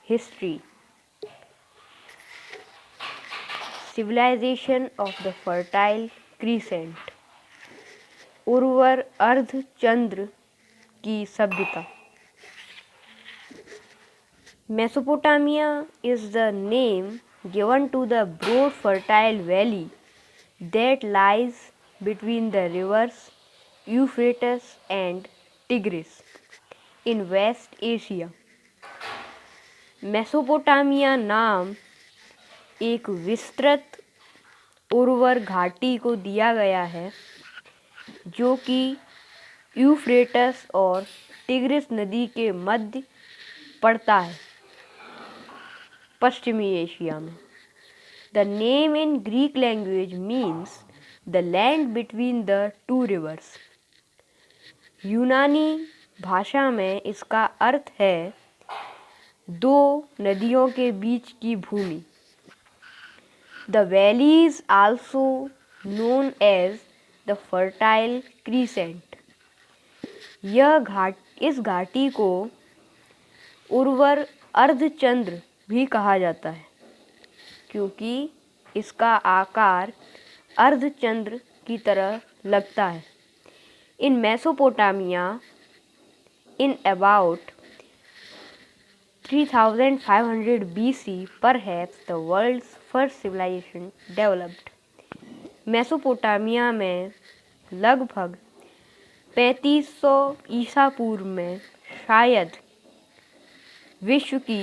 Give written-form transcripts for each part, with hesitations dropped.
History. Civilization of the Fertile Crescent. उर्वर अर्धचंद्र की सभ्यता. Mesopotamia is the name given to the broad fertile valley that lies between the rivers Euphrates and Tigris in West Asia. Mesopotamia नाम एक विस्तृत उर्वर घाटी को दिया गया है जो कि यूफ्रेटस और टिग्रिस नदी के मध्य पड़ता है पश्चिमी एशिया में. The name in Greek language means the land between the two reverse. यूनानी भाषा में इसका अर्थ है दो नदियों के बीच की भूमि. The valley is also known as the Fertile Crescent. इस घाटी को उर्वर अर्धचंद्र भी कहा जाता है क्योंकि इसका आकार अर्धचंद्र की तरह लगता है. इन Mesopotamia in about 3500 BC, perhaps the world's first civilization developed. Mesopotamia में लगभग 3500 ईसा पूर्व में शायद विश्व की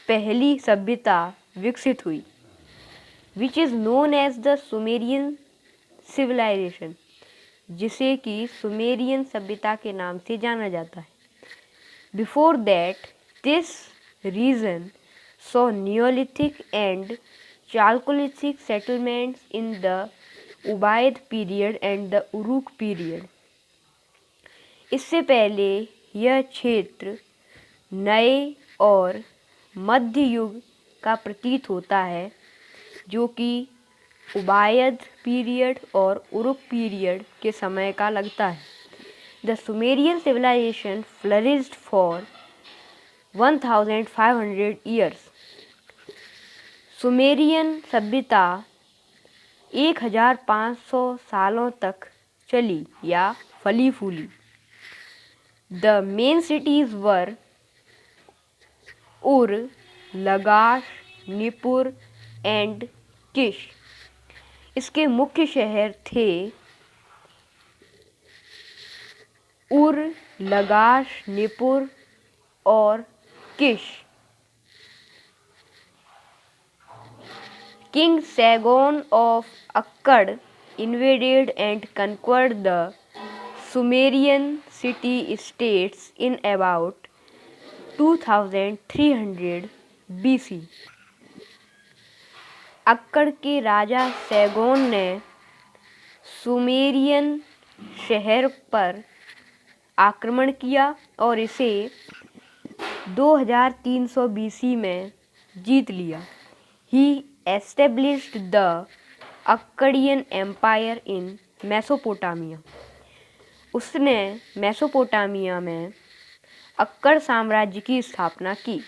पहली सभ्यता विकसित हुई, which is known as the Sumerian civilization, जिसे कि सुमेरियन सभ्यता के नाम से जाना जाता है. Before that, this region saw Neolithic and Chalcolithic settlements in the Ubaid period and the Uruk period. इससे पहले यह क्षेत्र नए और मध्य युग का प्रतीत होता है जो कि उबायद पीरियड और उरुक पीरियड के समय का लगता है. The Sumerian civilization flourished for 1500 years. Sumerian सभ्यता 1500 सालों तक चली या फली फूली. The main cities were Ur, लगाश, निपुर and किश. इसके मुख्य शहर थे उर, लगाश, निपुर और किश. King Sargon of Akkad invaded and conquered the Sumerian city-states in about 2300 BC. अक्कड़ के राजा सैगोन ने सुमेरियन शहर पर आक्रमण किया और इसे 2300 BC में जीत लिया. He established the Akkadian Empire in Mesopotamia. उसने मेसोपोटामिया में अक्कड़ साम्राज्य की स्थापना की.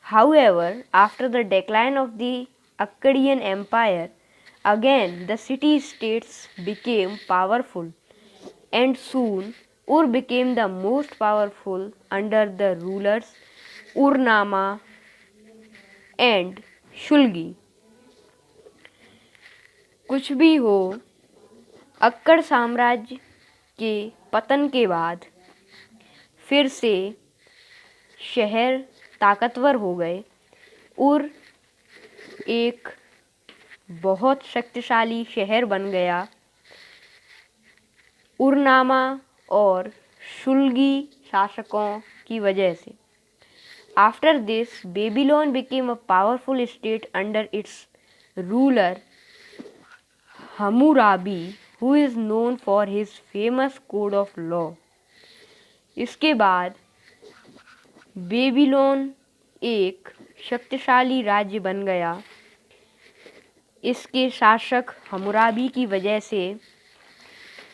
However, after the decline of the Akkadian Empire, again the city-states became powerful and soon Ur became the most powerful under the rulers Urnama and Shulgi. कुछ भी हो, अक्कड़ साम्राज्य के पतन के बाद फिर से शहर ताकतवर हो गए. उर एक बहुत शक्तिशाली शहर बन गया. उरनामा और शुल्गी शासकों की वजह से. After this, Babylon became a powerful state under its ruler Hammurabi, who is known for his famous code of law. इसके बाद बेबीलोन एक शक्तिशाली राज्य बन गया इसके शासक हम्मुराबी की वजह से,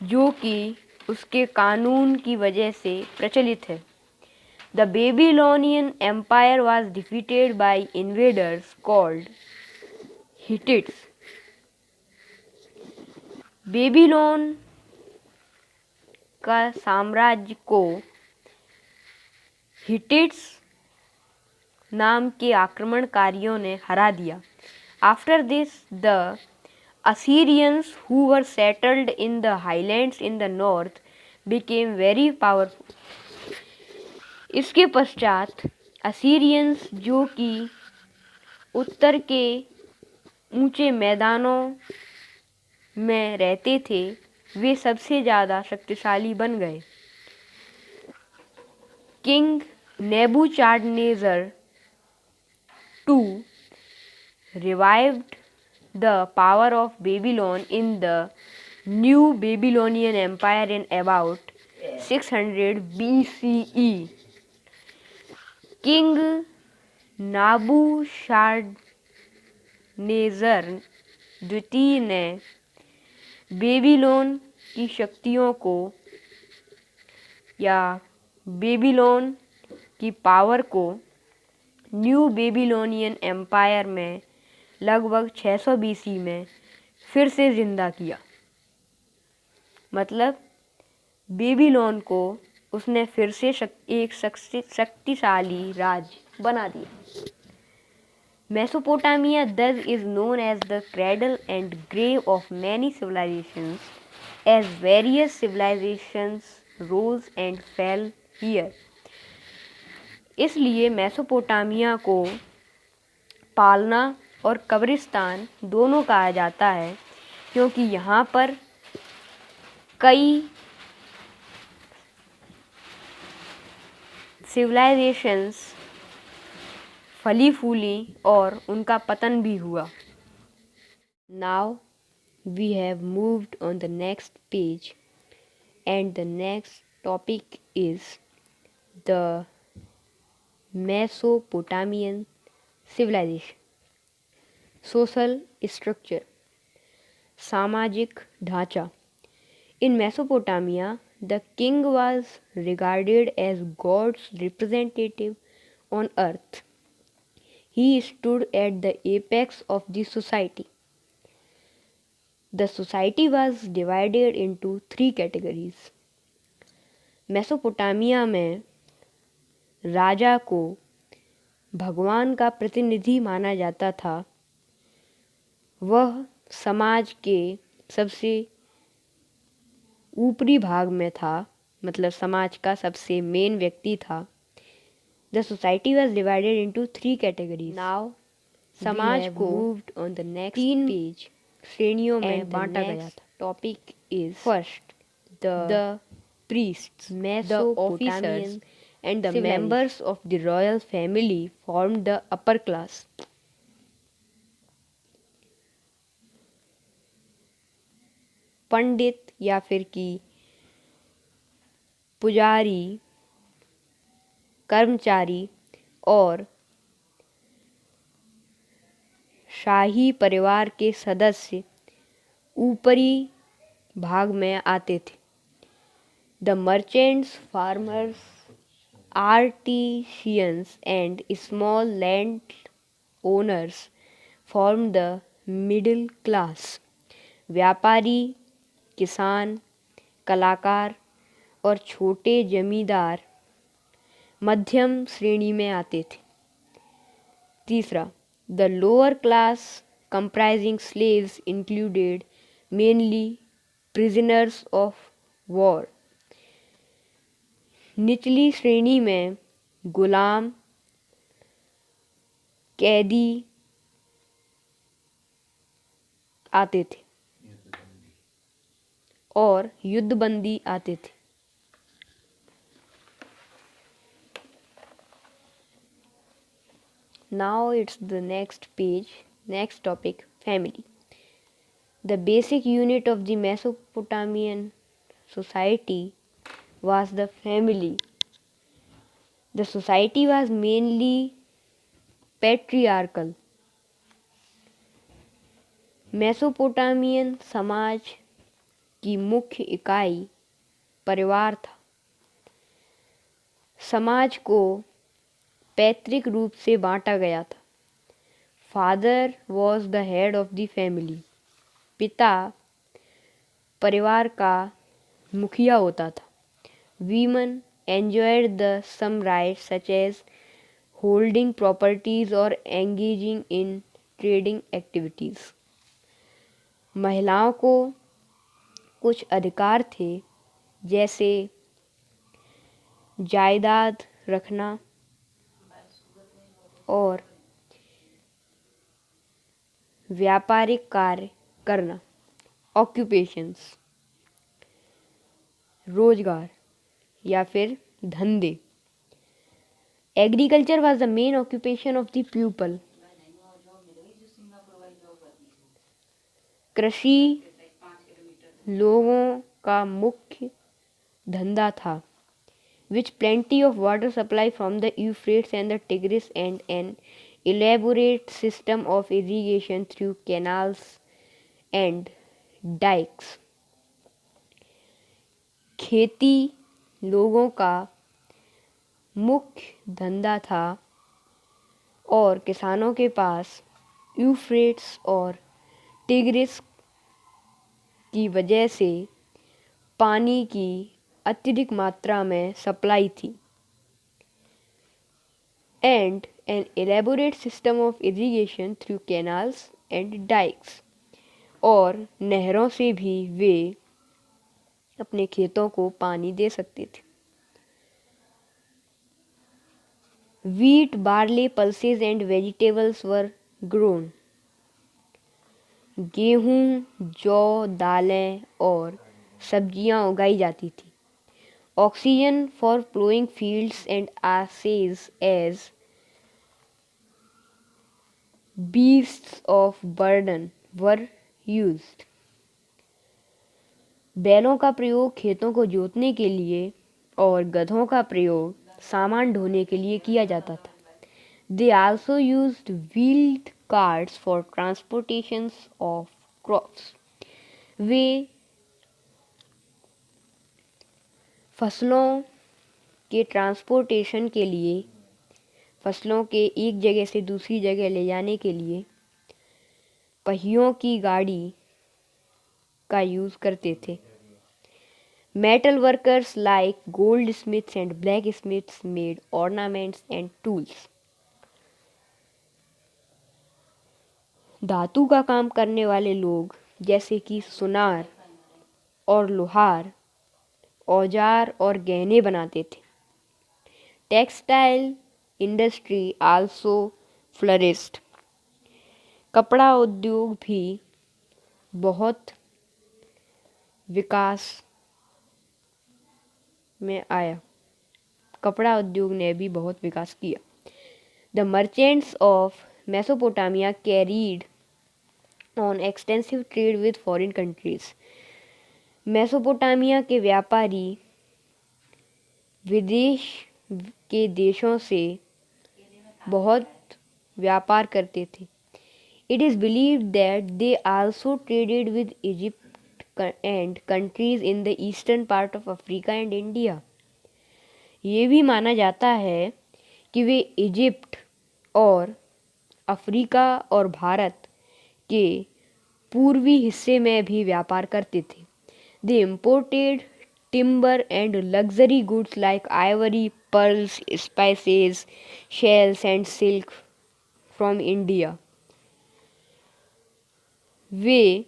जो कि उसके कानून की वजह से प्रचलित है. The Babylonian Empire was defeated by invaders called Hittites. Babylon का साम्राज्य को हिटिट्स नाम के आक्रमणकारियों ने हरा दिया. After this, the Assyrians, who were settled in the highlands in the north, became very powerful. इसके पश्चात असीरियंस, जो कि उत्तर के ऊंचे मैदानों में रहते थे, वे सबसे ज़्यादा शक्तिशाली बन गए. King Nebuchadnezzar II revived the power of Babylon in the new Babylonian Empire in about 600 BCE. King नाबूशाडनेज़र द्वितीय ने बेबीलोन की शक्तियों को या बेबीलोन की पावर को न्यू बेबीलोनियन एम्पायर में लगभग 600 BC में फिर से जिंदा किया. मतलब बेबीलोन को उसने फिर से एक शक्तिशाली राज्य बना दिया. Mesopotamia thus is known as the cradle and grave of many civilizations, as various civilizations rose and fell here. इसलिए मेसोपोटामिया को पालना और कब्रिस्तान दोनों कहा जाता है, क्योंकि यहाँ पर कई सिविलाइजेशंस फली फूली और उनका पतन भी हुआ. Now we have moved on the next page, and the next topic is the Mesopotamian civilization. Social structure. सामाजिक ढांचा. In Mesopotamia, the king was regarded as God's representative on earth. He stood at the apex of the society. The society was divided into 3 categories. Mesopotamia में राजा को भगवान का प्रतिनिधि माना जाता था. वह समाज के सबसे ऊपरी भाग में था, मतलब समाज का सबसे मेन व्यक्ति था. The society was divided into 3 categories. Now समाज को on the next 3 page श्रेणियों में बांटा गया था. Topic is first the priests, the officers and the members of the royal family formed the upper class. पंडित या फिर कि पुजारी, कर्मचारी और शाही परिवार के सदस्य ऊपरी भाग में आते थे. The merchants, farmers, artisans and small land owners formed the middle class. व्यापारी, किसान, कलाकार और छोटे जमींदार मध्यम श्रेणी में आते थे. तीसरा, the lower class comprising slaves included mainly prisoners of war. निचली श्रेणी में गुलाम, कैदी आते थे और युद्धबंदी आते थे. Now it's the next page, next topic, family. The basic unit of the Mesopotamian society was the family. The society was mainly patriarchal. Mesopotamian समाज की मुख्य इकाई परिवार था. समाज को पैतृक रूप से बांटा गया था। Father was the head of the family. पिता परिवार का मुखिया होता था। Women enjoyed the some rights such as holding properties और एंगेजिंग इन ट्रेडिंग एक्टिविटीज। महिलाओं को कुछ अधिकार थे, जैसे जायदाद रखना और व्यापारिक कार्य करना। ऑक्यूपेशंस, रोजगार या फिर धंधे। Agriculture was the main occupation of the people. कृषि लोगों का मुख्य धंधा था, which plenty of water supply from the Euphrates and the Tigris and an elaborate system of irrigation through canals and dikes. खेती लोगों का मुख्य धंधा था और किसानों के पास यूफ्रेट्स और टिग्रिस की वजह से पानी की अत्यधिक मात्रा में सप्लाई थी। And an elaborate system of irrigation through canals and dykes, और नहरों से भी वे अपने खेतों को पानी दे सकते थे। Wheat, barley, pulses and vegetables were grown. गेहूँ, जौ, दालें और सब्जियां उगाई जाती थी। Oxen for ploughing fields and asses as beasts of burden were used. बैलों का प्रयोग खेतों को जोतने के लिए और गधों का प्रयोग सामान ढोने के लिए किया जाता था। They also used wheeled carts for transportations of crops. वे फसलों के ट्रांसपोर्टेशन के लिए, फसलों के एक जगह से दूसरी जगह ले जाने के लिए पहियों की गाड़ी का यूज़ करते थे। Metal workers like goldsmiths and blacksmiths made ornaments and tools. धातु का काम करने वाले लोग जैसे कि सुनार और लोहार औजार और गहने बनाते थे। Textile industry also flourished. कपड़ा उद्योग भी बहुत विकास में आया। कपड़ा उद्योग ने भी बहुत विकास किया। The merchants of Mesopotamia carried on extensive trade with foreign countries. Mesopotamia के व्यापारी विदेश के देशों से बहुत व्यापार करते थे। It is believed that they also traded with Egypt and countries in the eastern part of Africa and India. ये भी माना जाता है कि वे इजिप्ट और अफ्रीका और भारत के पूर्वी हिस्से में भी व्यापार करते थे। They imported timber and luxury goods like ivory, pearls, spices, shells and silk from India. वे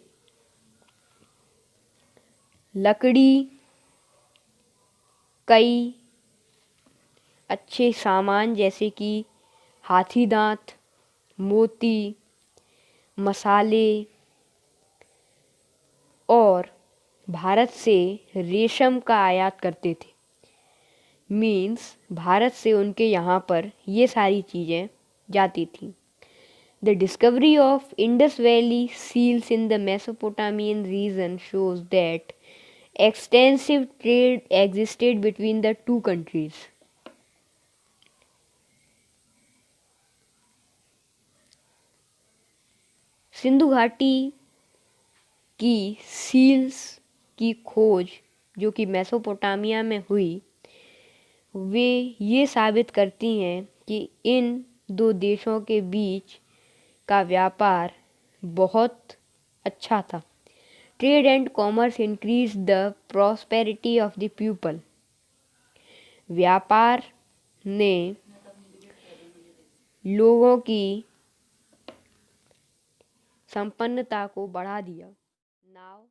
लकड़ी, कई अच्छे सामान जैसे कि हाथी दांत, मोती, मसाले और भारत से रेशम का आयात करते थे। मीन्स भारत से उनके यहाँ पर ये सारी चीज़ें जाती थी। The discovery of Indus valley seals in the Mesopotamian region shows that extensive trade existed between the two countries. सिंधु घाटी की सील्स की खोज जो कि मेसोपोटामिया में हुई, वे ये साबित करती हैं कि इन दो देशों के बीच का व्यापार बहुत अच्छा था। Trade and commerce increase the prosperity of the people. व्यापार ने लोगों की संपन्नता को बढ़ा दिया। नाउ